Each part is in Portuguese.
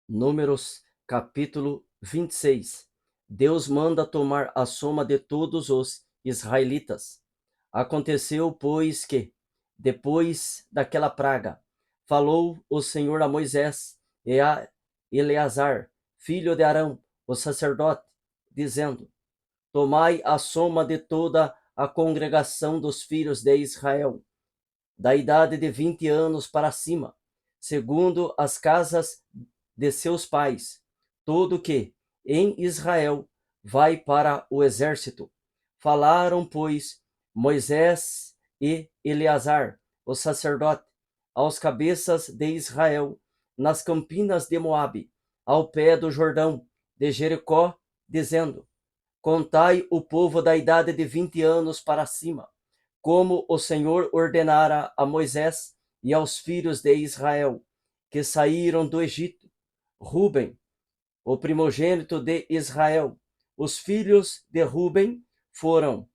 Números, capítulo 26. Deus manda tomar a soma de todos os israelitas. Aconteceu, pois, que, depois daquela praga, falou o Senhor a Moisés e a Eleazar, filho de Arão, o sacerdote, dizendo: Tomai a soma de toda a congregação dos filhos de Israel, da idade de 20 anos para cima, segundo as casas de seus pais, todo que em Israel vai para o exército. Falaram, pois, Moisés e Eleazar, o sacerdote, aos cabeças de Israel, nas campinas de Moabe, ao pé do Jordão, de Jericó, dizendo: Contai o povo da idade de 20 anos para cima, como o Senhor ordenara a Moisés e aos filhos de Israel, que saíram do Egito. Ruben, o primogênito de Israel. Os filhos de Ruben foram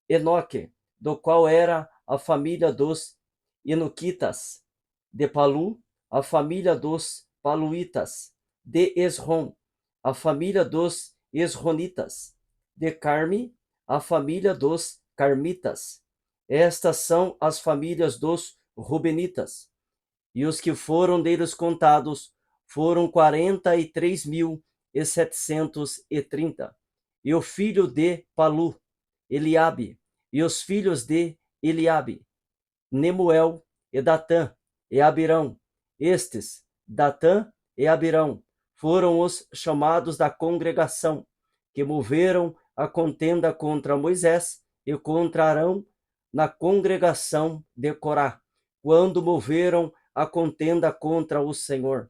Enoque, do qual era a família dos Enoquitas; de Palu, a família dos Paluitas; de Esrom, a família dos Esronitas; de Carme, a família dos Carmitas. Estas são as famílias dos Rubenitas. E os que foram deles contados foram 43.730. E o filho de Palu, Eliabe, e os filhos de Eliabe, Nemuel e Datã e Abirão. Estes, Datã e Abirão, foram os chamados da congregação, que moveram a contenda contra Moisés e contra Arão na congregação de Corá, quando moveram a contenda contra o Senhor.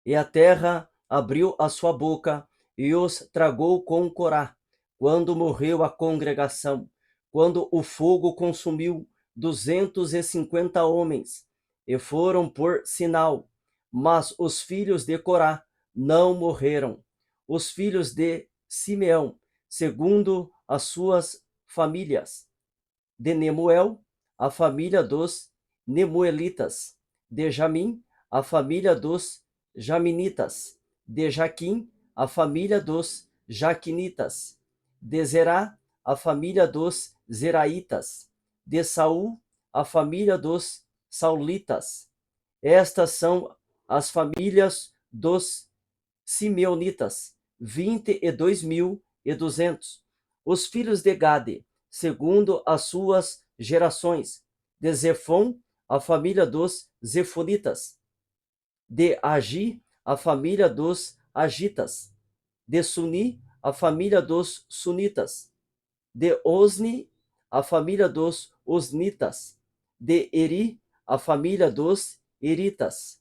E a terra abriu a sua boca e os tragou com Corá, quando morreu a congregação, quando o fogo consumiu 250 homens, e foram por sinal. Mas os filhos de Corá não morreram. Os filhos de Simeão, segundo as suas famílias: de Nemuel, a família dos Nemuelitas; de Jamim, a família dos Jaminitas; de Jaquim, a família dos Jaquinitas; de Zerá, a família dos Zeraitas; de Saul, a família dos Saulitas. Estas são as famílias dos Simeonitas, 22.200. Os filhos de Gade, segundo as suas gerações: de Zefon, a família dos Zefonitas; de Agi, a família dos Agitas; de Suni, a família dos Sunitas; de Osni, a família dos Osnitas; de Eri, a família dos Eritas;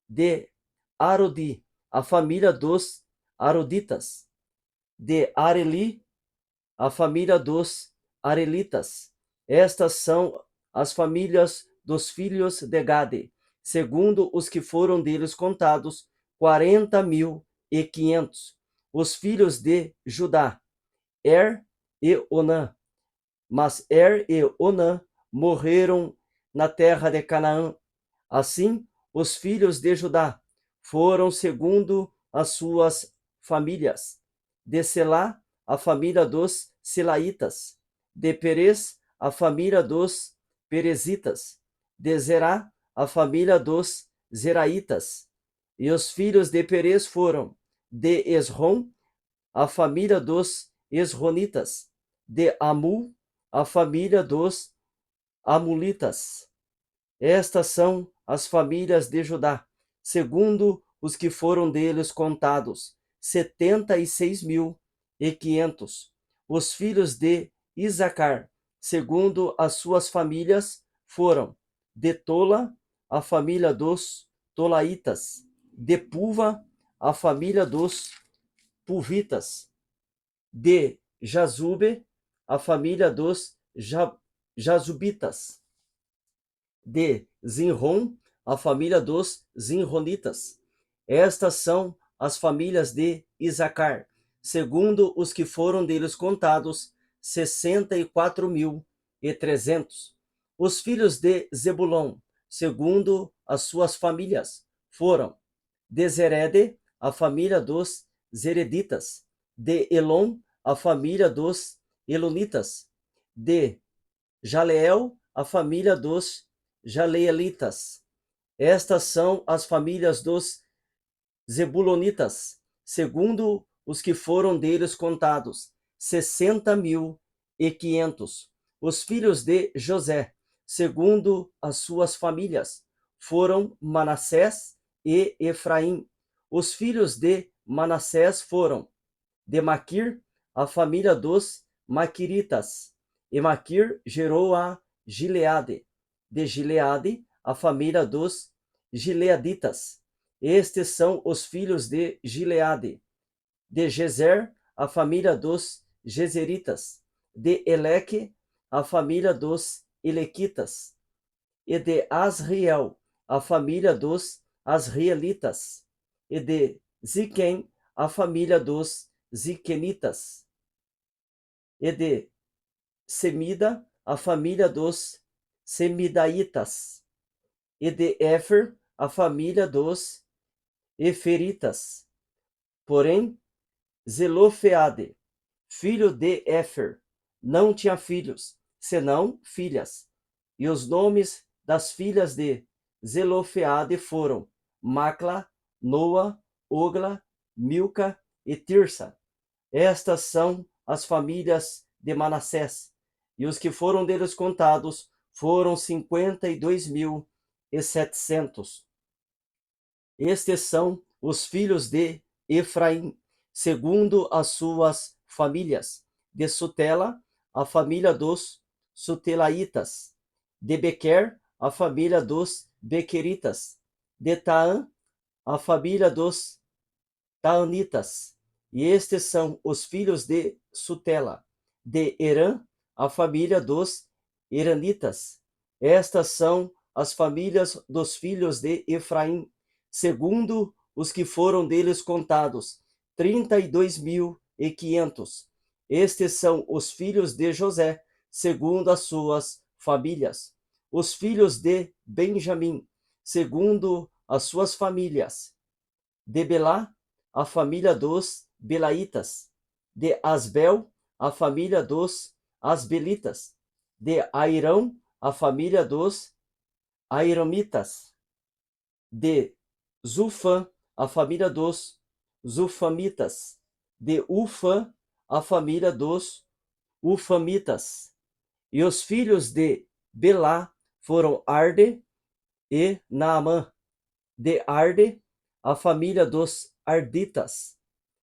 de Arodi, a família dos Aroditas; de Areli, a família dos Arelitas. Estas são as famílias dos filhos de Gade, segundo os que foram deles contados, 40.500. Os filhos de Judá: Er e Onã. Mas Er e Onã morreram na terra de Canaã. Assim, os filhos de Judá foram segundo as suas famílias: de Selá, a família dos Selaitas; de Perez, a família dos Perezitas; de Zerá, a família dos Zeraitas. E os filhos de Perez foram: de Esrom, a família dos Esronitas; de Amul, a família dos Amulitas. Estas são as famílias de Judá, segundo os que foram deles contados, 76.500. Os filhos de Isacar, segundo as suas famílias, foram: de Tola, a família dos Tolaitas; de Puva, a família dos Puvitas; de Jazube, a família dos Jazubitas; de Zinrom, a família dos Zinronitas. Estas são as famílias de Isacar, segundo os que foram deles contados, 64.300. Os filhos de Zebulon, segundo as suas famílias, foram: De Zerede, a família dos Zereditas. De Elon, a família dos Elonitas. De Jaleel, a família dos Jaleelitas. Estas são as famílias dos Zebulonitas, segundo os que foram deles contados, 60.500. Os filhos de José, segundo as suas famílias, foram Manassés e Efraim. Os filhos de Manassés foram de Maquir, a família dos Maquiritas. E Maquir gerou a Gileade. De Gileade, a família dos Gileaditas. Estes são os filhos de Gileade. De Gezer, a família dos Gezeritas. De Eleque, a família dos Elequitas. E de Asriel, a família dos Asrielitas. E de Ziquém, a família dos Ziquenitas. E de Semida, a família dos Semidaitas. E de Éfer, a família dos Eferitas. Porém, Zelofeade, filho de Éfer, não tinha filhos, senão filhas. E os nomes das filhas de Zelofeade foram Macla, Noa, Ogla, Milca e Tirsa. Estas são as famílias de Manassés, e os que foram deles contados foram 52.700. Estes são os filhos de Efraim, segundo as suas famílias. De Sutela, a família dos Sutelaitas. De Bequer, a família dos Bequeritas. De Taã, a família dos Taanitas. E estes são os filhos de Sutela. De Herã, a família dos Heranitas. Estas são as famílias dos filhos de Efraim, segundo os que foram deles contados, 32.500. Estes são os filhos de José, segundo as suas famílias. Os filhos de Benjamim, segundo as suas famílias. De Belá, a família dos Belaitas. De Asbel, a família dos Asbelitas. De Airão, a família dos Airamitas. De Zufã, a família dos Zufamitas. De Ufã, a família dos Ufamitas. E os filhos de Belá foram Arde e Naamã. De Arde, a família dos Arditas.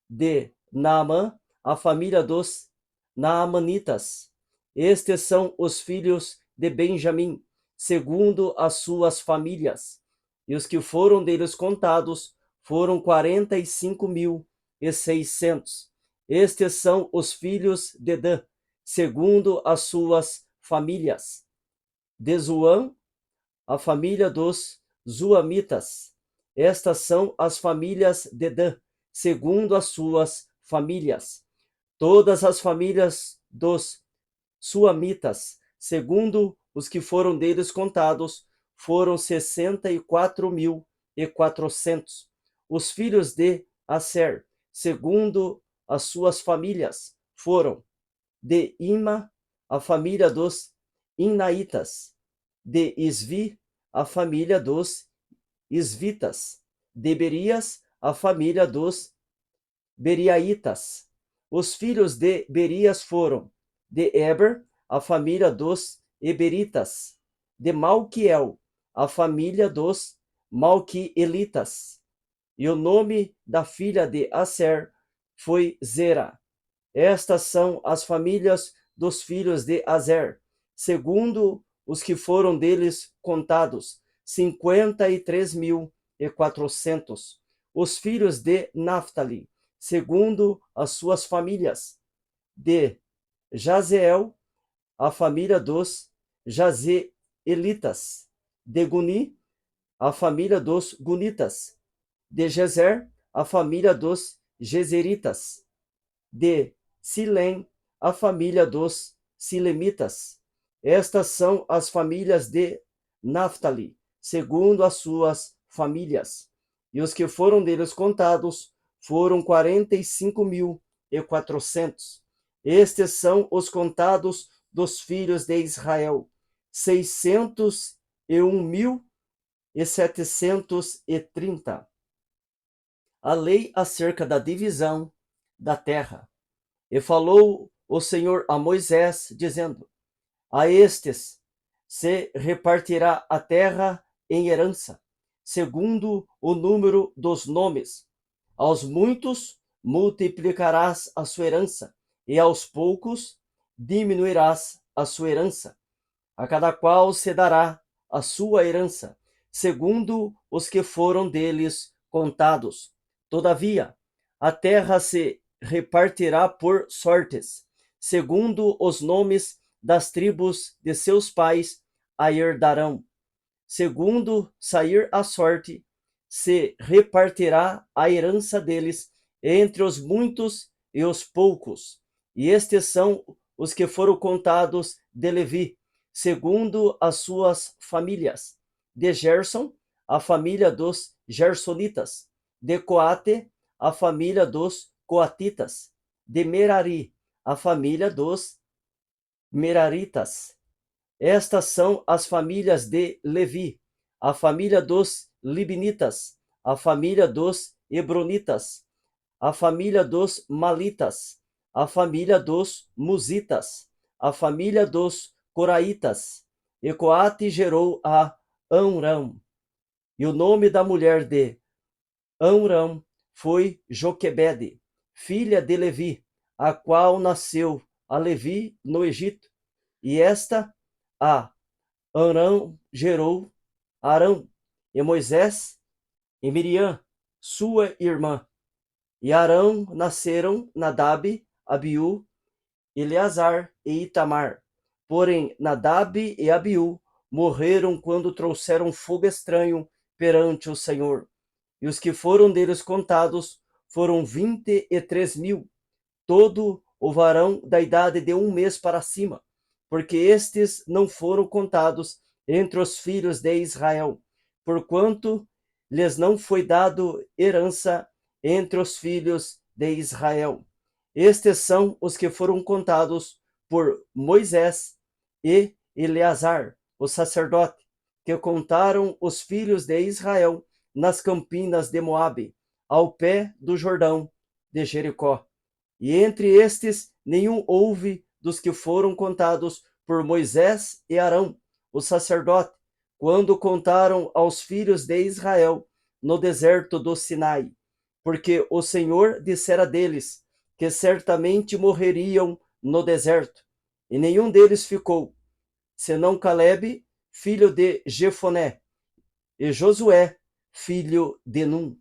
De Naamã, a família dos Naamanitas. Estes são os filhos de Benjamim, segundo as suas famílias. E os que foram deles contados foram 45.600. Estes são os filhos de Dan, segundo as suas famílias. De Zuã, a família dos Zuamitas. Estas são as famílias de Dan, segundo as suas famílias. Todas as famílias dos Suamitas, segundo os que foram deles contados, foram 64.400. Os filhos de Aser, segundo as suas famílias, foram de Ima, a família dos Inaitas. De Isvi, a família dos Isvitas. De Berias, a família dos Beriaitas. Os filhos de Berias foram de Eber, a família dos Eberitas. De Malquiel, a família dos Malquielitas. E o nome da filha de Aser foi Zera. Estas são as famílias dos filhos de Aser, segundo os que foram deles contados, 53.400. Os filhos de Naphtali, segundo as suas famílias. De Jazeel, a família dos Jazeelitas. De Guni, a família dos Gunitas. De Gezer, a família dos Gezeritas. De Silém, a família dos Silemitas. Estas são as famílias de Naphtali, segundo as suas famílias. e os que foram deles contados foram 45.400. Estes são os contados dos filhos de Israel, 601.730. A lei acerca da divisão da terra. E falou o Senhor a Moisés, dizendo: a estes se repartirá a terra em herança, segundo o número dos nomes. Aos muitos multiplicarás a sua herança, e aos poucos diminuirás a sua herança. A cada qual se dará a sua herança, segundo os que foram deles contados. Todavia, a terra se repartirá por sortes, segundo os nomes das tribos de seus pais a herdarão. Segundo sair a sorte, se repartirá a herança deles entre os muitos e os poucos. E estes são os que foram contados de Levi, segundo as suas famílias. De Gerson, a família dos Gersonitas. De Coate, a família dos Coatitas. De Merari, a família dos Meraritas. Estas são as famílias de Levi, a família dos Libnitas, a família dos Hebronitas, a família dos Malitas, a família dos Musitas, a família dos Coraitas. E Coate gerou a Amram. E o nome da mulher de Amram foi Joquebede, filha de Levi, a qual nasceu a Levi no Egito. E esta, a Arão, gerou Arão, e Moisés e Miriam, sua irmã. E Arão nasceram Nadab, Abiú, Eleazar e Itamar. Porém, Nadab e Abiú morreram quando trouxeram fogo estranho perante o Senhor. E os que foram deles contados foram 23.000, todo o varão da idade de 1 mês para cima, porque estes não foram contados entre os filhos de Israel, porquanto lhes não foi dado herança entre os filhos de Israel. Estes são os que foram contados por Moisés e Eleazar, o sacerdote, que contaram os filhos de Israel nas campinas de Moabe, ao pé do Jordão de Jericó. E entre estes nenhum houve dos que foram contados por Moisés e Arão, o sacerdote, quando contaram aos filhos de Israel no deserto do Sinai, porque o Senhor dissera deles que certamente morreriam no deserto, e nenhum deles ficou, senão Calebe, filho de Jefoné, e Josué, filho de Num.